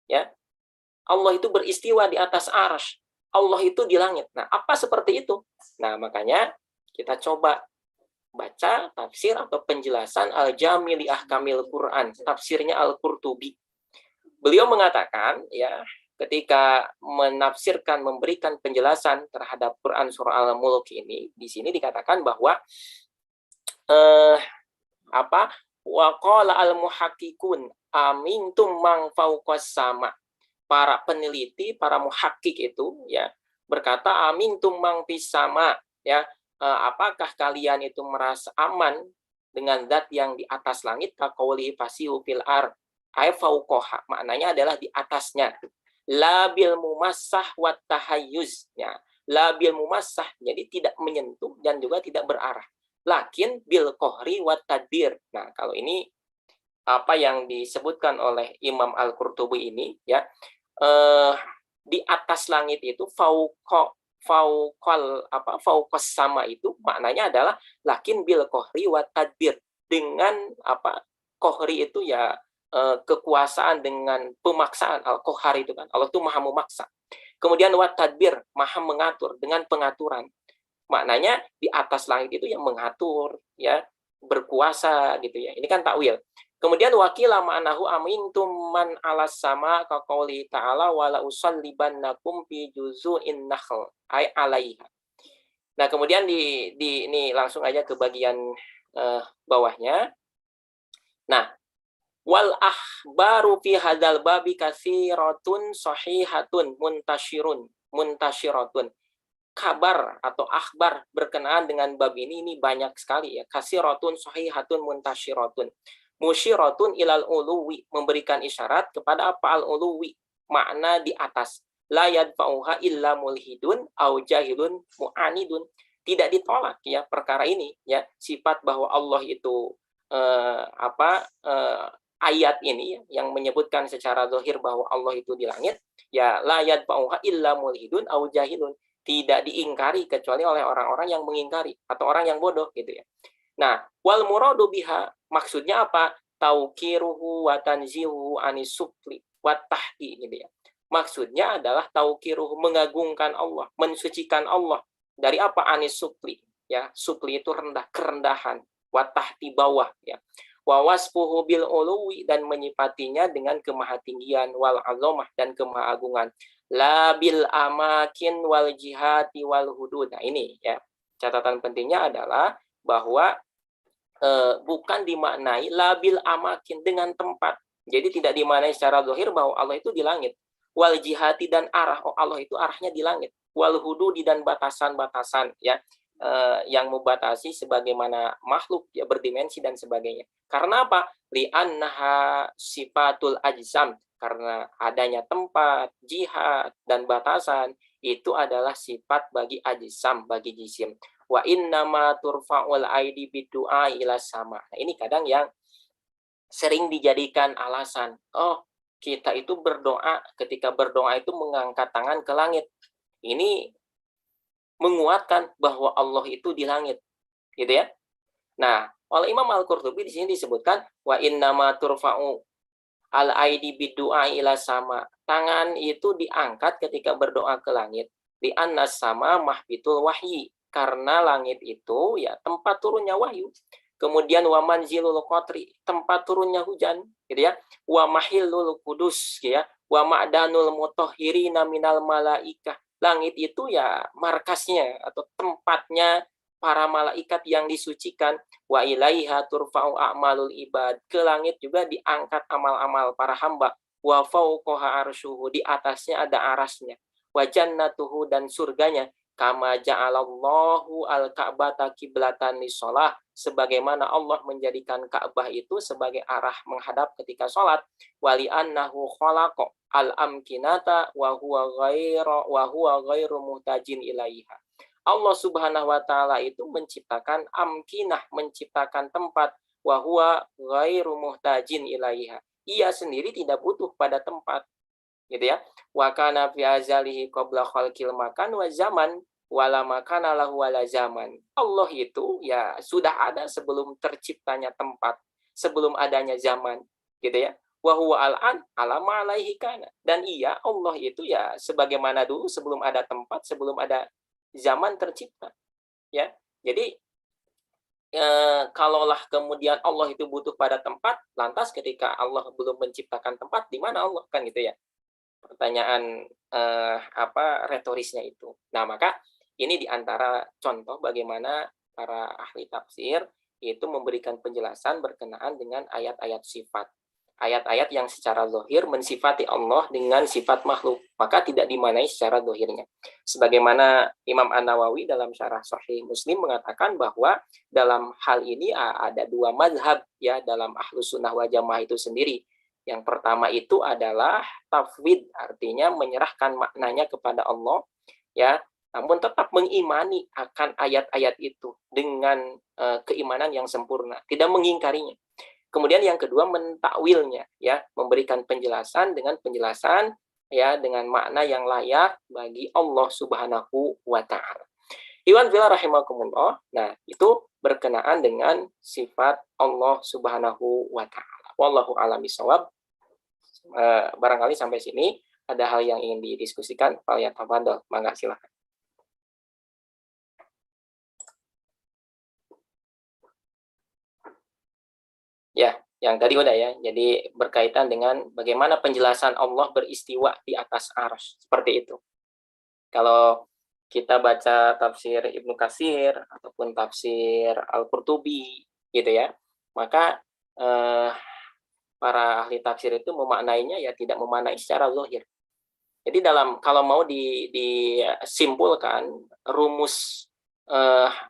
Ya. Allah itu beristiwa di atas arsy. Allah itu di langit. Nah, apa seperti itu? Nah, makanya kita coba baca tafsir atau penjelasan Al-Jami' li Ahkamil Quran, tafsirnya Al-Qurtubi. Beliau mengatakan ya, ketika menafsirkan, memberikan penjelasan terhadap Quran surah Al-Mulk ini, di sini dikatakan bahwa wa qala al-muhaqqiqun amintum man fawqas sama. Para peneliti, para muhakkik itu ya berkata amintum man fis sama, ya, apakah kalian itu merasa aman dengan zat yang di atas langit, kaqaulihi fasihu fil ar ay fauqaha, maknanya adalah di atasnya. labil mumassah wat tahayyuz, ya. Labil mumassah, jadi tidak menyentuh dan juga tidak berarah. Lakin bil kohri wat tadbir. Nah, kalau ini apa yang disebutkan oleh Imam Al-Qurtubi ini, ya, di atas langit itu fauqas sama itu maknanya adalah lakin bil kohri wat tadbir, dengan apa, kohri itu ya kekuasaan dengan pemaksaan. Al-Qahhar itu kan Allah itu maha memaksa. Kemudian wat tadbir, maha mengatur dengan pengaturan. Maknanya di atas langit itu yang mengatur, ya, berkuasa gitu ya. Ini kan takwil. Kemudian wakila ma'nahu amintum man alas sama kaqouli ta'ala wala usallibannakum fi juzu'in nakhl ay alaiha. Nah, kemudian di ini langsung aja ke bagian bawahnya. Nah, wal akhbaru fi hadzal babi katsiratun sahihatun muntasyiratun. Kabar atau akhbar berkenaan dengan bab ini banyak sekali ya. Katsiratun sahihatun muntasyiratun. Musyiratun ilal uluwi, memberikan isyarat kepada apa al-uluwi, makna di atas. La yadfa'uha illa mulhidun au jahilun mu'anidun. Tidak ditolak ya perkara ini ya, sifat bahwa Allah itu ayat ini ya, yang menyebutkan secara zahir bahwa Allah itu di langit, ya la yadfa'uha illa mulhidun au jahilun, tidak diingkari kecuali oleh orang-orang yang mengingkari atau orang yang bodoh gitu ya. Nah, wal muradu biha, maksudnya apa? Tauqiruhu wa tanzihu anis supli wa tahdi gitu ya. Maksudnya adalah tauqiruhu, mengagungkan Allah, mensucikan Allah dari apa? Anis supli ya. Supli itu rendah, kerendahan, wa tahdi bawah ya. Wa wasfuhu bil uluwi, dan menyifatinya dengan kemahatinggian, wal azamah, dan kemahagungan. La bil amakin wal jihati wal hudud. Nah, ini ya. Catatan pentingnya adalah bahwa bukan dimaknai labil amakin dengan tempat. Jadi tidak dimaknai secara zahir bahwa Allah itu di langit. Wal jihati, dan arah, Allah itu arahnya di langit. Wal hududi, dan batasan-batasan ya, yang membatasi sebagaimana makhluk ya, berdimensi dan sebagainya. Karena apa? Li'annaha sifatul ajsam, karena adanya tempat, jihad, dan batasan itu adalah sifat bagi ajsam, bagi jisim. Wa innama turfa'ul aidi bidu'a ila sama. Nah, ini kadang yang sering dijadikan alasan. Oh, kita itu berdoa, ketika berdoa itu mengangkat tangan ke langit. Ini menguatkan bahwa Allah itu di langit. Gitu ya. Nah, oleh Imam Al-Qurtubi di sini disebutkan wa innama turfa'u al aidi bidu'a ila sama. Tangan itu diangkat ketika berdoa ke langit. Di annas sama mahbitul wahyi, karena langit itu ya tempat turunnya wahyu. Kemudian wa manzilul qatri, tempat turunnya hujan, gitu ya. Wa mahillul qudus, ya. Wa ma'danul mutahhirina minal malaikah. Langit itu ya markasnya atau tempatnya para malaikat yang disucikan. Wa ilaiha turfa'u a'malul ibad. Ke langit juga diangkat amal-amal para hamba. Wa fauqaha arsyuhu, di atasnya ada arasnya. Wa jannatuhu, dan surganya. Kama ja'alallahu al-ka'bata kiblatan lis-shalah, sebagaimana Allah menjadikan Ka'bah itu sebagai arah menghadap ketika sholat. Wali annahu khalaqa al-amkinata wa huwa ghairu muhtajin ilaiha. Allah Subhanahu wa taala itu menciptakan amkinah, menciptakan tempat, wa huwa ghairu muhtajin ilaiha. Ia sendiri tidak butuh pada tempat. Gitu ya. Wa kana fi azalihi qabla khalqil makan wa zaman wala makana lahu wala zaman. Allah itu ya sudah ada sebelum terciptanya tempat, sebelum adanya zaman, gitu ya. Wa huwa al-an ala ma alaihi kana. Dan ia Allah itu ya sebagaimana dulu sebelum ada tempat, sebelum ada zaman tercipta. Ya. Jadi kalaulah kemudian Allah itu butuh pada tempat, lantas ketika Allah belum menciptakan tempat, di mana Allah, kan gitu ya. Pertanyaan retorisnya itu. Nah, maka ini diantara contoh bagaimana para ahli tafsir itu memberikan penjelasan berkenaan dengan ayat-ayat sifat. Ayat-ayat yang secara zahir mensifati Allah dengan sifat makhluk, maka tidak dimaknai secara zahirnya. Sebagaimana Imam An-Nawawi dalam syarah Sahih Muslim mengatakan bahwa dalam hal ini ada dua mazhab ya dalam Ahlus Sunnah wal Jamaah itu sendiri. Yang pertama itu adalah tafwid, artinya menyerahkan maknanya kepada Allah, ya, namun tetap mengimani akan ayat-ayat itu dengan keimanan yang sempurna, tidak mengingkarinya. Kemudian yang kedua mentakwilnya, ya, memberikan penjelasan dengan penjelasan ya dengan makna yang layak bagi Allah Subhanahu wa taala. Iwan fillah rahimakumullah. Nah, itu berkenaan dengan sifat Allah Subhanahu wa taala. Wallahu a'lam bishawab. Barangkali sampai sini ada hal yang ingin didiskusikan, Pak Yatafadol, mangga silakan. Ya, yang tadi udah ya. Jadi berkaitan dengan bagaimana penjelasan Allah beristiwa di atas arsy, seperti itu. Kalau kita baca tafsir Ibnu Katsir ataupun tafsir Al-Qurtubi gitu ya, maka para ahli tafsir itu memaknainya ya tidak memaknai secara zahir. Jadi kalau mau disimpulkan rumus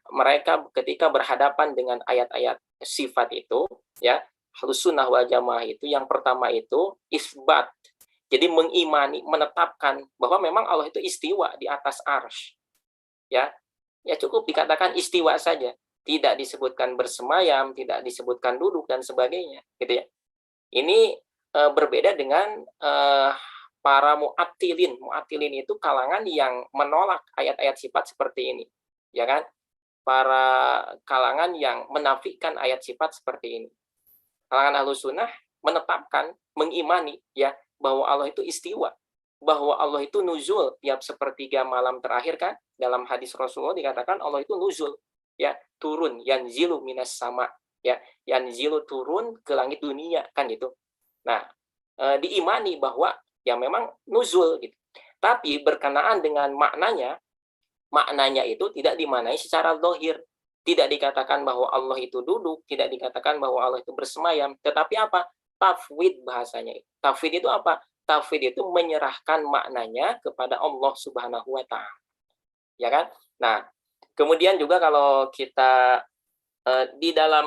mereka ketika berhadapan dengan ayat-ayat sifat itu, ya, Ahlus Sunnah wal Jamaah itu yang pertama itu isbat. Jadi mengimani, menetapkan bahwa memang Allah itu istiwa di atas arsy. Ya, ya cukup dikatakan istiwa saja. Tidak disebutkan bersemayam, tidak disebutkan duduk dan sebagainya, gitu ya. Ini berbeda dengan para mu'attilin. Mu'attilin itu kalangan yang menolak ayat-ayat sifat seperti ini, ya kan? Para kalangan yang menafikan ayat sifat seperti ini. Kalangan Ahlus Sunnah menetapkan, mengimani ya bahwa Allah itu istiwa, bahwa Allah itu nuzul tiap sepertiga malam terakhir kan, dalam hadis Rasulullah dikatakan Allah itu nuzul, ya, turun, yanzilu minas sama, ya, yanzilu turun ke langit dunia kan gitu. Nah, diimani bahwa ya memang nuzul gitu. Tapi berkenaan dengan maknanya itu tidak dimaknai secara zahir. Tidak dikatakan bahwa Allah itu duduk, tidak dikatakan bahwa Allah itu bersemayam, tetapi apa? Tafwid bahasanya. Tafwid itu apa? Tafwid itu menyerahkan maknanya kepada Allah Subhanahu wa taala. Ya kan? Nah, kemudian juga kalau kita di dalam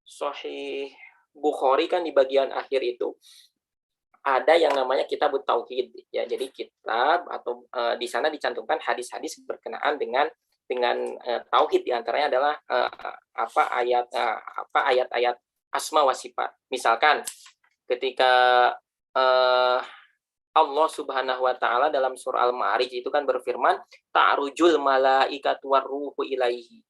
Sahih Bukhari kan di bagian akhir itu ada yang namanya kitab tauhid ya. Jadi kitab atau di sana dicantumkan hadis-hadis berkenaan dengan tauhid, diantaranya adalah ayat-ayat asma wa sifat. Misalkan ketika Allah Subhanahu wa taala dalam surah Al-Ma'arij itu kan berfirman ta'rujul malaikatu warruhu ilaihi.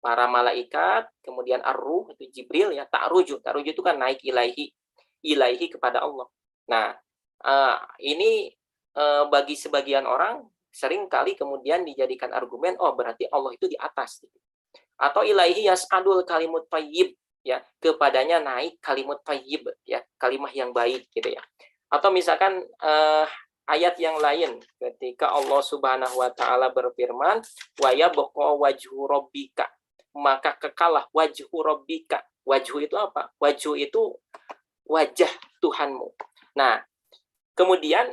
Para malaikat, kemudian ar-ruh itu Jibril ya, ta'ruju itu kan naik ilaihi kepada Allah. Nah, ini bagi sebagian orang sering kali kemudian dijadikan argumen, oh berarti Allah itu di atas. Atau ilaihi yas'adul kalimut thayyib, ya, kepadanya naik kalimut thayyib, ya, kalimah yang baik gitu ya. Atau misalkan ayat yang lain ketika Allah Subhanahu wa taala berfirman, wa yabqa wajhu rabbika, maka kekalah wajhu rabbika. Wajhu itu apa? Wajhu itu wajah Tuhanmu. Nah, kemudian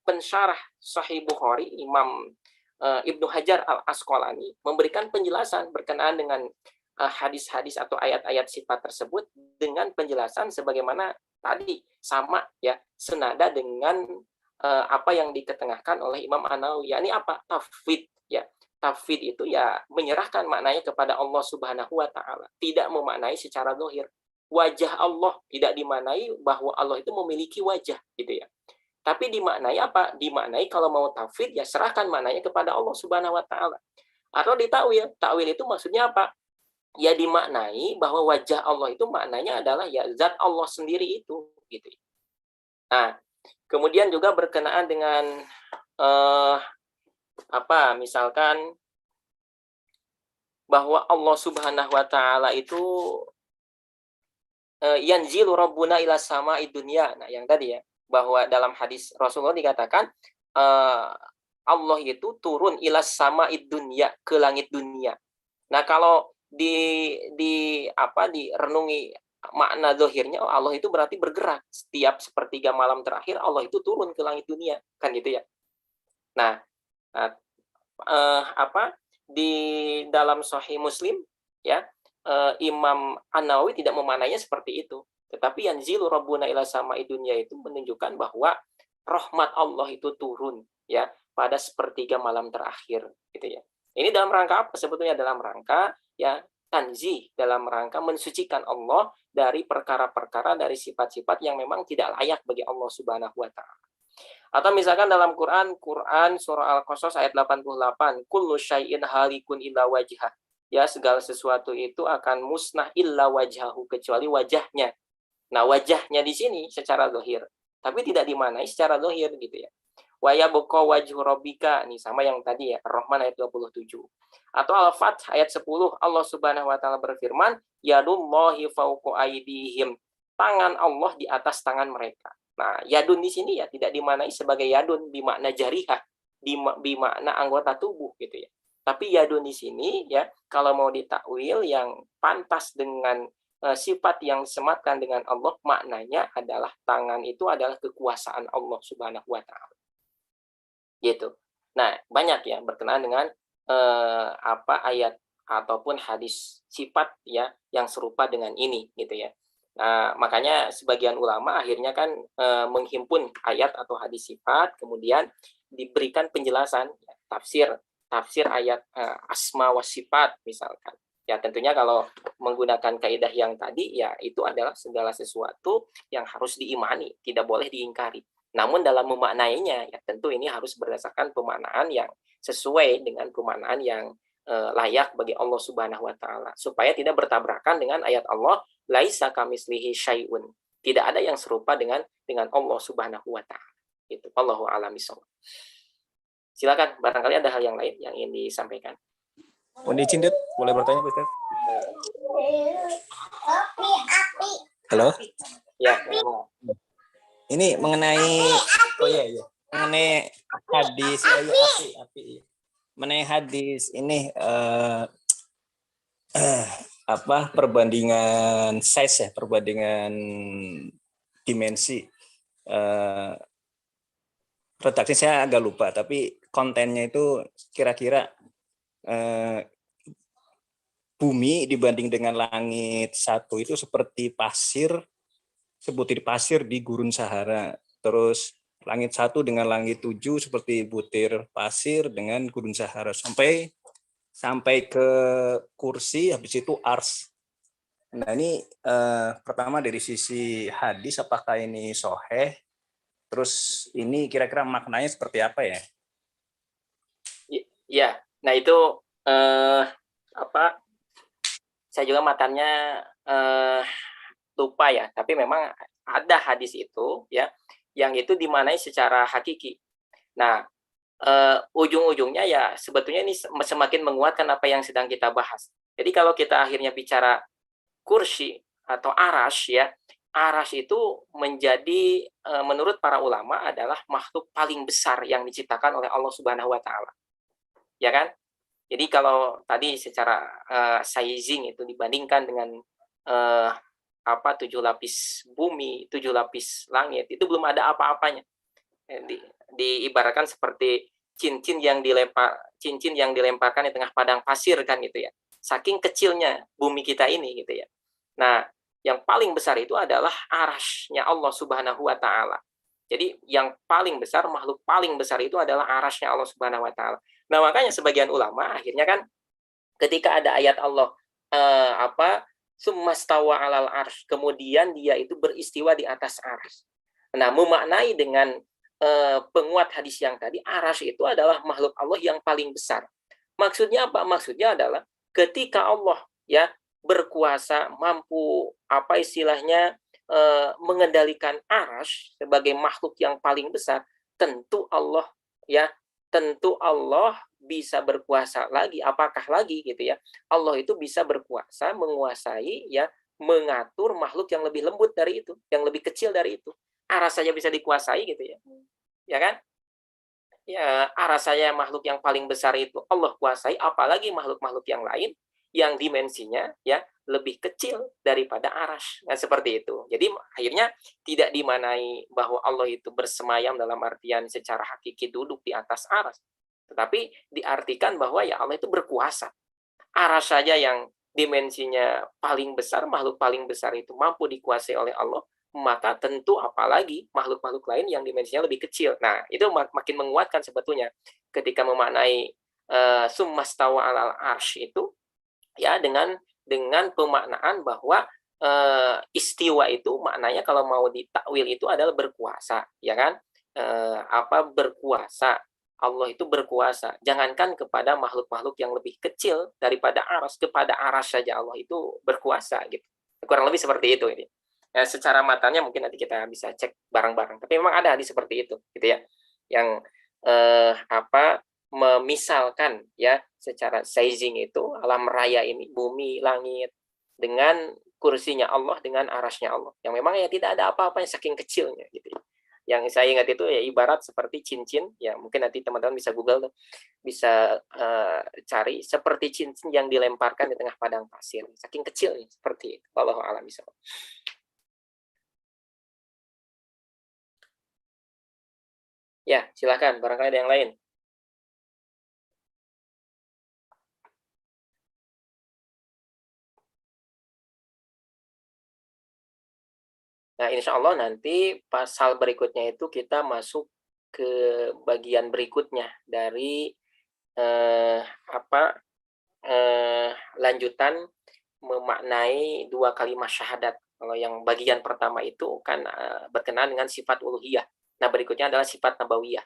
pensyarah Sahih Bukhari Imam Ibnu Hajar Al-Asqalani memberikan penjelasan berkenaan dengan hadis-hadis atau ayat-ayat sifat tersebut dengan penjelasan sebagaimana tadi, sama ya, senada dengan apa yang diketengahkan oleh Imam An-Nawawi. Yakni apa? Tafwid ya. Tafwid itu ya menyerahkan maknanya kepada Allah Subhanahu wa taala, tidak memaknai secara zahir. Wajah Allah tidak dimaknai bahwa Allah itu memiliki wajah gitu ya. Tapi dimaknai apa? Dimaknai kalau mau tafwid ya serahkan maknanya kepada Allah Subhanahu wa taala. Atau ditakwil. Takwil itu maksudnya apa? Ya dimaknai bahwa wajah Allah itu maknanya adalah ya zat Allah sendiri itu gitu. Nah, kemudian juga berkenaan dengan misalkan bahwa Allah Subhanahu wa taala itu yanzilu rabbuna ila sama'id dunya. Nah, yang tadi ya, bahwa dalam hadis Rasulullah dikatakan Allah itu turun ila sama'id dunya, ke langit dunia. Nah, kalau direnungi makna zahirnya, oh, Allah itu berarti bergerak setiap sepertiga malam terakhir, Allah itu turun ke langit dunia, kan gitu ya. Nah, di dalam Sahih Muslim ya, Imam An-Nawawi tidak memaknainya seperti itu. Tetapi yanzilu rabbuna ila sama'i dunya itu menunjukkan bahwa rahmat Allah itu turun ya pada sepertiga malam terakhir gitu ya. Ini dalam rangka apa? Sebetulnya dalam rangka ya tanzih, dalam rangka mensucikan Allah dari perkara-perkara, dari sifat-sifat yang memang tidak layak bagi Allah Subhanahu wa taala. Atau misalkan dalam Quran surah Al-Qasas ayat 88, kullu syai'in halikun illa wajhah. Ya, segala sesuatu itu akan musnah illa wajhahu, kecuali wajahnya. Nah, wajahnya di sini secara zahir, tapi tidak dimaknai secara zahir gitu ya. Wa yabqa wajhu rabbika, nih sama yang tadi ya, Ar-Rahman ayat 27. Atau Al-Fath ayat 10, Allah Subhanahu wa taala berfirman, yadullahi fawqa aydihim. Tangan Allah di atas tangan mereka. Nah, yadun di sini ya tidak dimaknai sebagai yadun bimakna jarihah, bimakna anggota tubuh gitu ya. Tapi yadun di sini ya kalau mau ditakwil yang pantas dengan sifat yang sematkan dengan Allah, maknanya adalah tangan itu adalah kekuasaan Allah Subhanahu wa taala. Gitu. Nah, banyak ya berkenaan dengan ayat ataupun hadis sifat ya yang serupa dengan ini gitu ya. Nah, makanya sebagian ulama akhirnya kan menghimpun ayat atau hadis sifat, kemudian diberikan penjelasan tafsir ayat asma wa sifat misalkan. Ya tentunya kalau menggunakan kaidah yang tadi ya itu adalah segala sesuatu yang harus diimani, tidak boleh diingkari. Namun dalam memaknainya ya tentu ini harus berdasarkan pemaknaan yang sesuai dengan pemaknaan yang layak bagi Allah Subhanahu wa taala supaya tidak bertabrakan dengan ayat Allah laisa kamislihi syai'un. Tidak ada yang serupa dengan Allah Subhanahu wa taala. Itu Allahu a'lam bishawab. Silakan barangkali ada hal yang lain yang ingin disampaikan. Mohon izin, Dit, boleh bertanya, Ustaz? Halo? Ya. Ini mengenai mengenai hadis api. Mengenai hadis ini perbandingan size ya, perbandingan dimensi. Redaksi saya agak lupa, tapi kontennya itu kira-kira bumi dibanding dengan langit satu itu seperti sebutir pasir di gurun Sahara. Terus langit satu dengan langit 7 seperti butir pasir dengan gurun Sahara sampai ke kursi, habis itu ars. Nah ini pertama dari sisi hadis apakah ini sahih? Terus ini kira-kira maknanya seperti apa ya? Ya, nah itu saya juga matanya lupa ya, tapi memang ada hadis itu ya yang itu dimaknai secara hakiki. Nah, ujung-ujungnya ya sebetulnya ini semakin menguatkan apa yang sedang kita bahas. Jadi kalau kita akhirnya bicara kursi atau arash ya, arash itu menjadi menurut para ulama adalah makhluk paling besar yang diciptakan oleh Allah Subhanahu wa taala. Ya kan? Jadi kalau tadi secara sizing itu dibandingkan dengan 7 lapis bumi, 7 lapis langit, itu belum ada apa-apanya. Diibaratkan seperti cincin yang dilemparkan di tengah padang pasir kan gitu ya. Saking kecilnya bumi kita ini gitu ya. Nah, yang paling besar itu adalah arasy-nya Allah Subhanahu wa taala. Jadi yang paling besar, makhluk paling besar itu adalah arasy-nya Allah Subhanahu wa taala. Nah, makanya sebagian ulama akhirnya kan ketika ada ayat Allah summastawa alal arsy, kemudian dia itu beristiwa di atas arsy. Nah, memaknai dengan penguat hadis yang tadi, arsy itu adalah makhluk Allah yang paling besar. Maksudnya apa? Maksudnya adalah ketika Allah ya berkuasa, mampu mengendalikan arsy sebagai makhluk yang paling besar, tentu Allah bisa berkuasa lagi. Apakah lagi gitu ya? Allah itu bisa berkuasa, menguasai ya, mengatur makhluk yang lebih lembut dari itu, yang lebih kecil dari itu. Arah saja bisa dikuasai gitu ya. Ya kan? Ya, arah saya makhluk yang paling besar itu Allah kuasai, apalagi makhluk-makhluk yang lain yang dimensinya ya lebih kecil daripada arasy. Nah, seperti itu. Jadi akhirnya tidak dimanai bahwa Allah itu bersemayam dalam artian secara hakiki duduk di atas arasy. Tetapi diartikan bahwa ya Allah itu berkuasa. Arasy saja yang dimensinya paling besar, makhluk paling besar itu mampu dikuasai oleh Allah, maka tentu apalagi makhluk-makhluk lain yang dimensinya lebih kecil. Nah, itu makin menguatkan sebetulnya ketika memaknai summastawa alal arsy itu, ya, dengan pemaknaan bahwa istiwa itu maknanya kalau mau ditakwil itu adalah berkuasa, ya kan? Berkuasa. Allah itu berkuasa. Jangankan kepada makhluk-makhluk yang lebih kecil daripada aras, kepada aras saja Allah itu berkuasa gitu. Kurang lebih seperti itu ini. Ya, secara matanya mungkin nanti kita bisa cek bareng-bareng. Tapi memang ada hadis seperti itu, gitu ya. Yang memisalkan ya secara sizing itu alam raya ini, bumi, langit, dengan kursinya Allah, dengan arasnya Allah. Yang memang ya tidak ada apa-apa yang saking kecilnya gitu ya. Yang saya ingat itu ya ibarat seperti cincin, ya mungkin nanti teman-teman bisa Google tuh, bisa cari seperti cincin yang dilemparkan di tengah padang pasir, saking kecilnya seperti itu. Wallahu a'lam bishawab. Ya, silakan, barangkali ada yang lain. Nah, insya Allah nanti pasal berikutnya itu kita masuk ke bagian berikutnya dari lanjutan memaknai dua kalimat syahadat. Kalau yang bagian pertama itu kan berkenaan dengan sifat uluhiyah. Nah, berikutnya adalah sifat nabawiyah.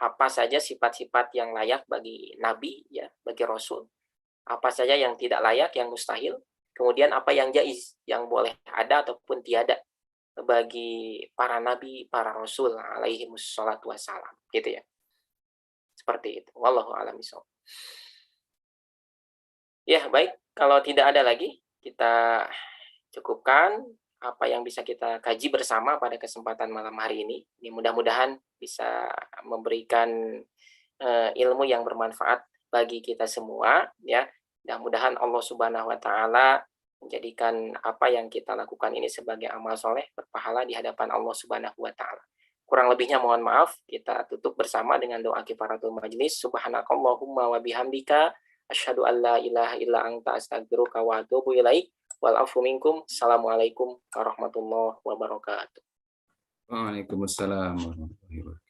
Apa saja sifat-sifat yang layak bagi nabi, ya, bagi rasul. Apa saja yang tidak layak, yang mustahil. Kemudian apa yang jaiz, yang boleh ada ataupun tiada bagi para nabi, para rasul alaihi wassalatu wassalam, gitu ya. Seperti itu. Wallahu a'lam bishawab. Ya, baik. Kalau tidak ada lagi, kita cukupkan apa yang bisa kita kaji bersama pada kesempatan malam hari ini. Mudah-mudahan bisa memberikan ilmu yang bermanfaat bagi kita semua, ya. Mudah-mudahan Allah Subhanahu wa taala menjadikan apa yang kita lakukan ini sebagai amal soleh berpahala di hadapan Allah Subhanahu wa taala. Kurang lebihnya mohon maaf, kita tutup bersama dengan doa kifaratul majlis. Subhanakallahumma wa bihamdika asyhadu an la ilaha illa anta astaghfiruka wa atubu ilaik. Wal afu minkum. Assalamualaikum warahmatullahi wabarakatuh. Waalaikumsalam warahmatullahi wabarakatuh.